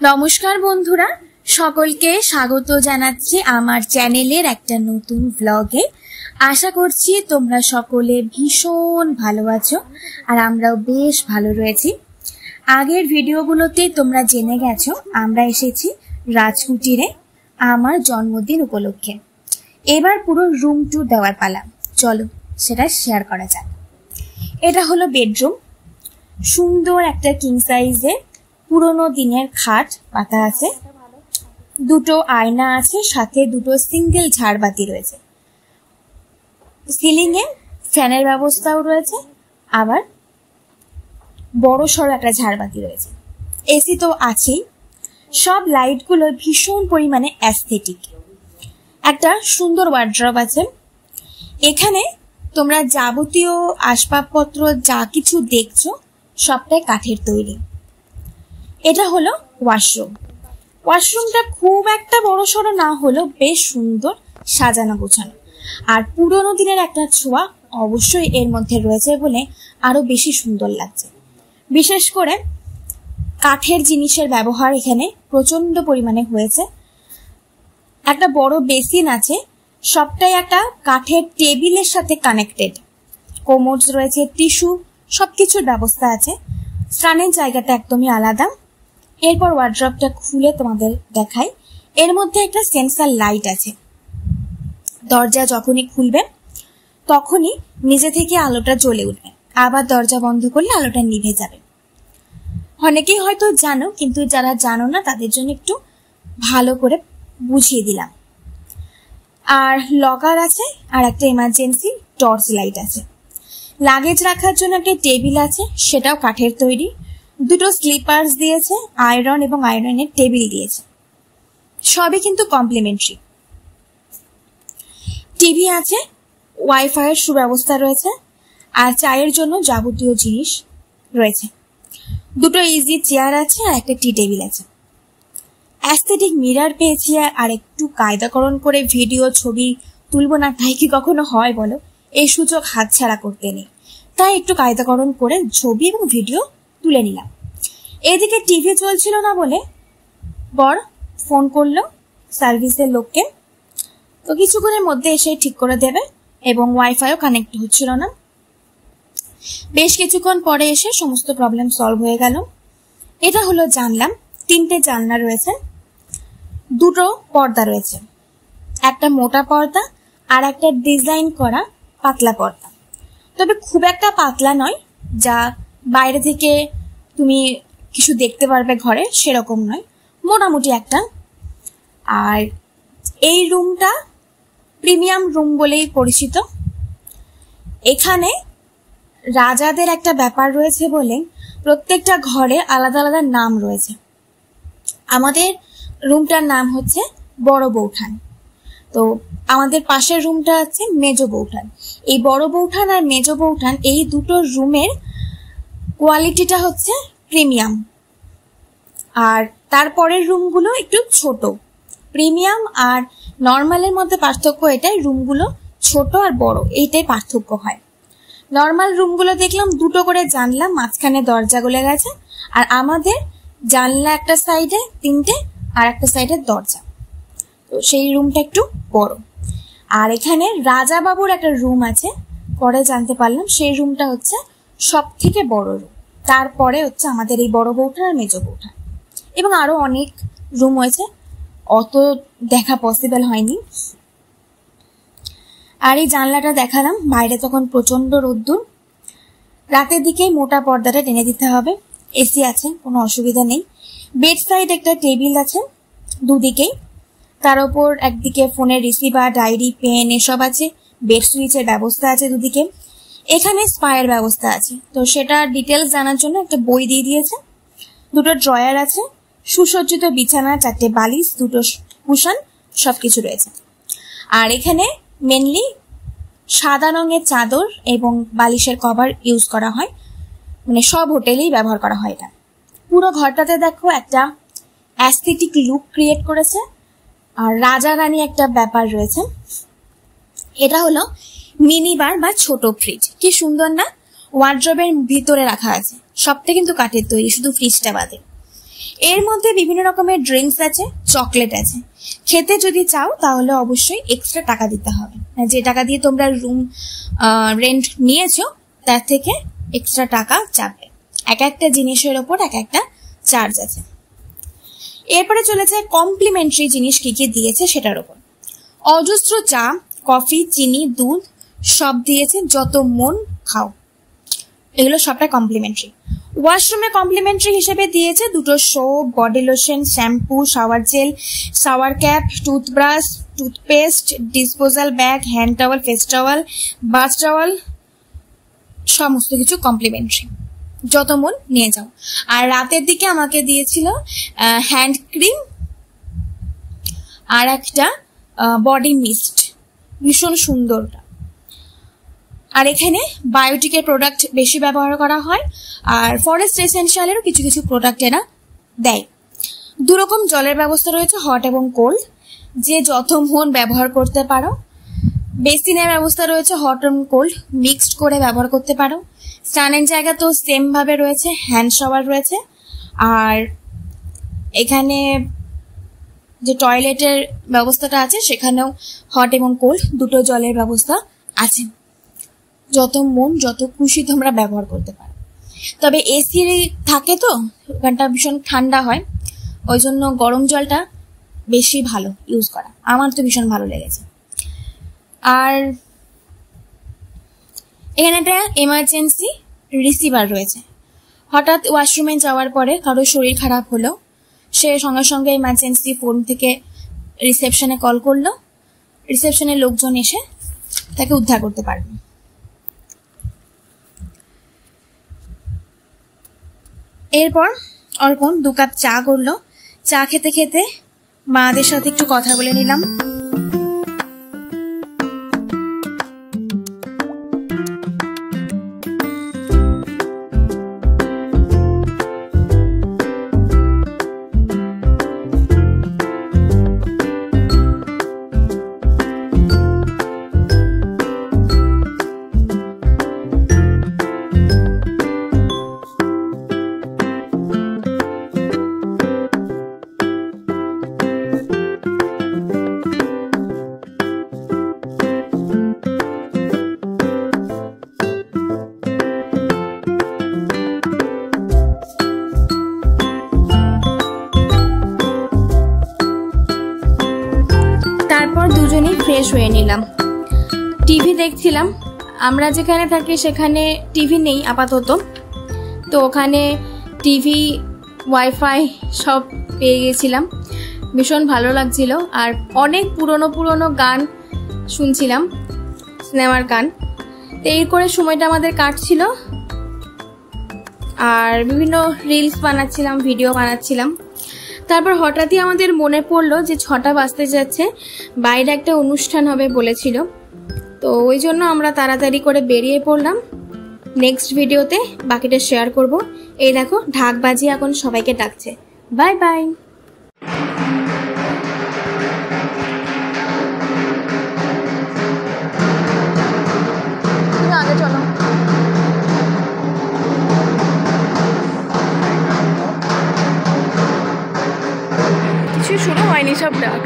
নমস্কার বন্ধুরা, সকলকে স্বাগত জানাচ্ছি আমার চ্যানেলের একটা নতুন ব্লগে। আশা করছি তোমরা সকলে ভীষণ ভালো আছো আর আমরাও বেশ ভালো রয়েছি। আগের ভিডিওগুলোতে তোমরা জেনে গেছো আমরা এসেছি রাজকুটিরে আমার জন্মদিন উপলক্ষে। এবার পুরো রুম ট্যুর দেওয়ার পালা, চলো সেটা শেয়ার করা যাক। এটা হলো বেডরুম, সুন্দর একটা কিং সাইজে পুরোনো দিনের খাট পাতা আছে, দুটো আয়না আছে, সাথে দুটো সিঙ্গেল ঝাড়বাতি রয়েছে, সিলিং এ ফ্যানের ব্যবস্থাও রয়েছে, আবার বড় সড়ো একটা ঝাড়বাতি রয়েছে, এসি তো আছেই। সব লাইটগুলো ভীষণ পরিমাণে অ্যাস্থেটিক। একটা সুন্দর ওয়ার্ড্রব আছে। এখানে তোমরা যাবতীয় আসবাবপত্র যা কিছু দেখছো সবটাই কাঠের তৈরি। এটা হলো ওয়াশরুম। ওয়াশরুমটা খুব একটা বড় সড়ো না হলেও বেশ সুন্দর সাজানো গোছানো, আর পুরোনো দিনের একটা ছোঁয়া অবশ্যই এর মধ্যে রয়েছে বলে আরো বেশি সুন্দর লাগছে। বিশেষ করে কাঠের জিনিসের ব্যবহার এখানে প্রচন্ড পরিমাণে হয়েছে। একটা বড় বেসিন আছে, সবটাই একটা কাঠের টেবিলের সাথে কানেক্টেড। কোমোডস রয়েছে, টিস্যু, সবকিছুর ব্যবস্থা আছে। স্নানের জায়গাটা একদমই আলাদা। এরপর ওয়ার্ড্রবটা খুলে তোমাদের দেখাই। এর মধ্যে একটা সেন্সার লাইট আছে, দরজা যখনই খুলবে তখনই নিজে থেকে আলোটা জ্বলে উঠবে, আবার দরজা বন্ধ করলে আলোটা নিভে যাবে। অনেকেই হয়তো জানো, কিন্তু যারা জানো না তাদের জন্য একটু ভালো করে বুঝিয়ে দিলাম। আর লকার আছে, আর একটা এমার্জেন্সি টর্চ লাইট আছে। লাগেজ রাখার জন্য একটা টেবিল আছে, সেটাও কাঠের তৈরি। দুটো স্লিপার্স দিয়েছে, আয়রন এবং আয়রনের টেবিল দিয়েছে, সবই কিন্তু কমপ্লিমেন্টারি। টিভি আছে, ওয়াইফাই এর সুব্যবস্থা রয়েছে, আর চায়ের জন্য যাবতীয় জিনিস রয়েছে। দুটো ইজি চেয়ার আছে আর একটা টি টেবিল আছে। অ্যাস্থেটিক মিরর পেয়েছি, আর একটু কায়দাকরণ করে ভিডিও ছবি তুলবো না তাই কি কখনো হয় বলো? এই সুযোগ হাতছাড়া করতে নেই, তাই একটু কায়দাকরণ করে ছবি এবং ভিডিও তুলে নিলাম। এদিকে টিভি চলছিল না বলে বর ফোন করলো সার্ভিসের লোককে, তো কিছুক্ষণের মধ্যে এসে ঠিক করে দেবে, এবং ওয়াইফাইও কানেক্ট হচ্ছিল না। বেশ কিছুক্ষণ পরে এসে সমস্ত প্রবলেম সলভ হয়ে গেল। এটা হলো জানলা, তিনটে জানলা রয়েছে, দুটো পর্দা রয়েছে, একটা মোটা পর্দা আর একটা ডিজাইন করা পাতলা পর্দা। তবে খুব একটা পাতলা নয়, যা বাইরে থেকে তুমি কিছু দেখতে পারবে ঘরে সেরকম নয়, মোটামুটি একটা। আর এই রুমটা প্রিমিয়াম রুম বলেই পরিচিত। এখানে রাজাদের একটা ব্যাপার রয়েছে বলে প্রত্যেকটা ঘরে আলাদা আলাদা নাম রয়েছে। আমাদের রুমটার নাম হচ্ছে বড় বৌঠান, তো আমাদের পাশের রুমটা আছে মেজ বৌঠান। এই বড় বৌঠান আর মেজ বৌঠান এই দুটো রুমের কোয়ালিটিটা হচ্ছে প্রিমিয়াম, আর তারপরের রুমগুলো একটু ছোট। প্রিমিয়াম আর নর্মালের মধ্যে পার্থক্য এটাই, রুমগুলো ছোট আর বড় এইটাই পার্থক্য হয়। নর্মাল রুমগুলো দেখলাম দুটো করে জানলা, মাঝখানে দরজা গলে গেছে, আর আমাদের জানলা একটা সাইডে তিনটে আর একটা সাইডে দরজা, তো সেই রুমটা একটু বড়। আর এখানে রাজা বাবুর একটা রুম আছে, পরে জানতে পারলাম সেই রুমটা হচ্ছে সব থেকে বড় রুম। তারপরে হচ্ছে আমাদের এই বড় বৌঠান আর মেজ বৌঠান, এবং আরো অনেক রুম হয়েছে, অত দেখা পসিবল হয়নি। আর এই জানলাটা দেখালাম, বাইরে তখন প্রচন্ড রোদ্দুর। রাতের দিকে মোটা পর্দাটা টেনে দিতে হবে। এসি আছে, কোনো অসুবিধা নেই। বেড সাইড একটা টেবিল আছে দুদিকেই, তার উপর একদিকে ফোনের রিসিভার, ডায়েরি, পেন এসব আছে। বেড সুইচের ব্যবস্থা আছে দুদিকে। এখানে স্পায়ের ব্যবস্থা আছে, তো সেটা ডিটেলস জানার জন্য একটা বই দিয়ে দিয়েছে। দুটো ড্রয়ার আছে, সুসজ্জিত বিছানা, চারটে বালিশ, দুটো কুশন, সবকিছু রয়েছে। আর এখানে মেনলি সাদা রঙের চাদর এবং বালিশের কভার ইউজ করা হয়, মানে সব হোটেলেই ব্যবহার করা হয় এটা। পুরো ঘরটাতে দেখো একটা অ্যাস্থেটিক লুক ক্রিয়েট করেছে, আর রাজা রানী একটা ব্যাপার রয়েছে। এটা হলো মিনি বার বা ছোট ফ্রিজ, কি সুন্দর না? ওয়ার্ড্রবের ভিতরে রাখা আছে, সবটা কিন্তু কাঠের তৈরি, শুধু ফ্রিজটা বাদে। এর মধ্যে বিভিন্ন রকমের ড্রিঙ্কস আছে, চকলেট আছে। খেতে যদি চাও তাহলে অবশ্যই এক্সট্রা টাকা দিতে হবে, যে টাকা দিয়ে তোমরা রুম রেন্ট নিয়েছো তার থেকে এক্সট্রা টাকা চাপবে। এক একটা জিনিসের ওপর এক একটা চার্জ আছে। এরপরে চলেছে কমপ্লিমেন্টারি জিনিস কি কি দিয়েছে সেটার উপর। অজস্র চা, কফি, চিনি, দুধ সব দিয়েছে, যত মন খাও। এগুলো সবটা কমপ্লিমেন্টারি। ওয়াশরুমে কমপ্লিমেন্টারি হিসেবে দিয়েছে দুটো soap, body lotion, shampoo, shower gel, shower cap, toothbrush, toothpaste, disposal bag, hand towel, face towel, bath towel, সমস্ত কিছু কমপ্লিমেন্টারি, যত মন নিয়ে যাও। আর রাতের দিকে আমাকে দিয়েছিল হ্যান্ড ক্রিম আর একটা বডি মিস্ট, ভীষণ সুন্দরটা। আর এখানে বায়োটিকের প্রোডাক্ট বেশি ব্যবহার করা হয়, আর ফরেস্ট এসেনশিয়ালেরও কিছু কিছু প্রোডাক্ট এরা দেয়। দুরকম জলের ব্যবস্থা রয়েছে, হট এবং কোল্ড, যে যত মন ব্যবহার করতে পারো। বেসিনের ব্যবস্থা রয়েছে, হট এবং কোল্ড মিক্সড করে ব্যবহার করতে পারো। স্নানের জায়গা তো সেম ভাবে রয়েছে, হ্যান্ড শাওয়ার রয়েছে। আর এখানে যে টয়লেটের ব্যবস্থাটা আছে সেখানেও হট এবং কোল্ড দুটো জলের ব্যবস্থা আছে। যত মন যত খুশি তোমরা ব্যবহার করতে পারো। তবে এসি থাকে তো ওখানটা ভীষণ ঠান্ডা হয়, ওই জন্য গরম জলটা বেশি ভালো ইউজ করা। আমার তো ভীষণ ভালো লেগেছে। আর এখানে একটা এমার্জেন্সি রিসিভার রয়েছে। হঠাৎ ওয়াশরুমে যাওয়ার পরে কারো শরীর খারাপ হলো, সে সঙ্গে সঙ্গে এমার্জেন্সি ফোন থেকে রিসেপশনে কল করলো, রিসেপশনের লোকজন এসে তাকে উদ্ধার করতে পারবে। এরপর অর্পণ 2 কাপ চা করলো। চা খেতে খেতে মাদের সাথে একটু কথা বলে নিলাম। দুজনেই ফ্রেশ হয়ে নিলাম। টিভি দেখছিলাম। আমরা যেখানে থাকি সেখানে টিভি নেই আপাতত, তো ওখানে টিভি, ওয়াইফাই সব পেয়ে গেছিলাম। ভীষণ ভালো লাগছিল। আর অনেক পুরনো গান শুনছিলাম, সিনেমার গান। তো এই করে সময়টা আমাদের কাটছিল। আর বিভিন্ন রিলস বানাচ্ছিলাম, ভিডিও বানাচ্ছিলাম। তারপর হঠাৎই আমাদের মনে পড়লো যে 6টা বাজতে যাচ্ছে, বাইরে একটা অনুষ্ঠান হবে বলেছিল। তো ওই জন্য আমরা তাড়াতাড়ি করে বেরিয়ে পড়লাম। নেক্সট ভিডিওতে বাকিটা শেয়ার করব। এই দেখো ঢাক বাজিয়ে এখন সবাইকে ডাকছে। Bye bye. আগে চলো। কিছু শুরু হয়নি, সব ডাক।